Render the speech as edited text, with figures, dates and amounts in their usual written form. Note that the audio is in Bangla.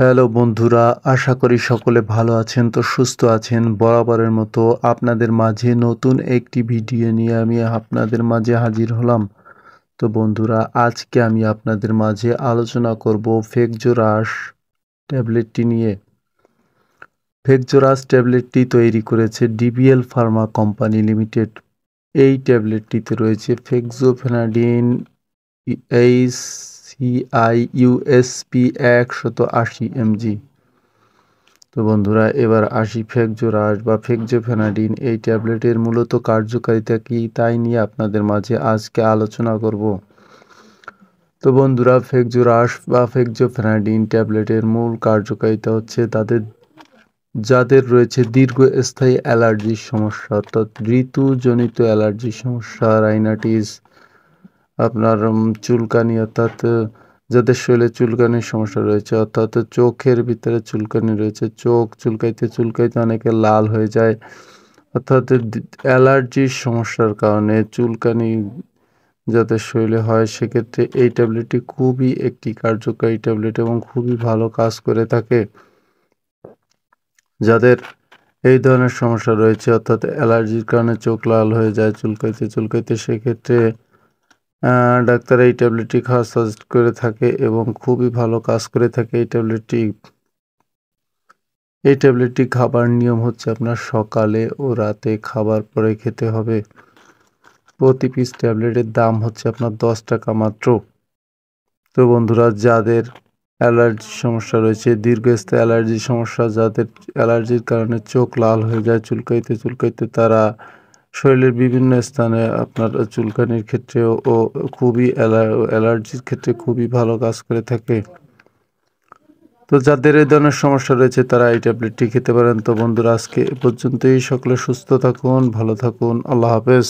হ্যালো বন্ধুরা, আশা করি সকলে ভালো আছেন তো সুস্থ আছেন। বরাবরের মতো আপনাদের মাঝে নতুন একটি ভিডিও নিয়ে আমি আপনাদের মাঝে হাজির হলাম। তো বন্ধুরা, আজকে আমি আপনাদের মাঝে আলোচনা করব ফেকজোরাস ট্যাবলেটটি নিয়ে। ফেকজোরাস ট্যাবলেটটি তৈরি করেছে ডিবিএল ফার্মা কোম্পানি লিমিটেড। এই ট্যাবলেটটিতে রয়েছে ফেক্সোফেনাডিন এইচসিআই ইউএসপি 180 mg। তো বন্ধুরা, এবার আসি ফেকজোরাস বা ফেকজোফেনাডিন এই ট্যাবলেটের মূলত কার্যকারিতা কী তাই নিয়ে আপনাদের মাঝে আজকে আলোচনা করব। তো বন্ধুরা, ফেকজোরাস বা ফেকজোফেনাডিন ট্যাবলেটের মূল কার্যকারিতা হচ্ছে যাদের রয়েছে দীর্ঘস্থায়ী অ্যালার্জির সমস্যা, অর্থাৎ ঋতুজনিত অ্যালার্জির সমস্যা, রাইনাইটিস, আপনার চুলকানি, অর্থাৎ যাদের শরীরে চুলকানির সমস্যা রয়েছে, অর্থাৎ চোখের ভিতরে চুলকানি রয়েছে, চোখ চুলকাইতে চুলকাইতে অনেকে লাল হয়ে যায়, অর্থাৎ অ্যালার্জির সমস্যার কারণে চুলকানি যাদের শরীরে হয়, সেক্ষেত্রে এই ট্যাবলেটটি খুবই একটি কার্যকারী ট্যাবলেট এবং খুবই ভালো কাজ করে থাকে। যাদের এই ধরনের সমস্যা রয়েছে, অর্থাৎ অ্যালার্জির কারণে চোখ লাল হয়ে যায় চুলকাইতে চুলকাইতে, সেক্ষেত্রে ডাক্তার এই ট্যাবলেটটি খাওয়া সাজেস্ট করে থাকে এবং খুবই ভালো কাজ করে থাকে এই ট্যাবলেটটি খাবার নিয়ম হচ্ছে আপনার সকালে ও রাতে খাবার পরে খেতে হবে। প্রতি পিস ট্যাবলেটের দাম হচ্ছে আপনার 10 টাকা মাত্র। তো বন্ধুরা, যাদের অ্যালার্জির সমস্যা রয়েছে, দীর্ঘস্থায়ী অ্যালার্জির সমস্যা, যাদের অ্যালার্জির কারণে চোখ লাল হয়ে যায় চুলকাইতে চুলকাইতে, তারা শরীরের বিভিন্ন স্থানে আপনার চুলকানির ক্ষেত্রেও খুবই অ্যালার্জির ক্ষেত্রে খুবই ভালো কাজ করে থাকে। তো যাদের এই ধরনের সমস্যা রয়েছে তারা এই ট্যাবলেটটি খেতে পারেন। তো বন্ধুরা, আজকে এ পর্যন্তই। সকলে সুস্থ থাকুন, ভালো থাকুন, আল্লাহ হাফেজ।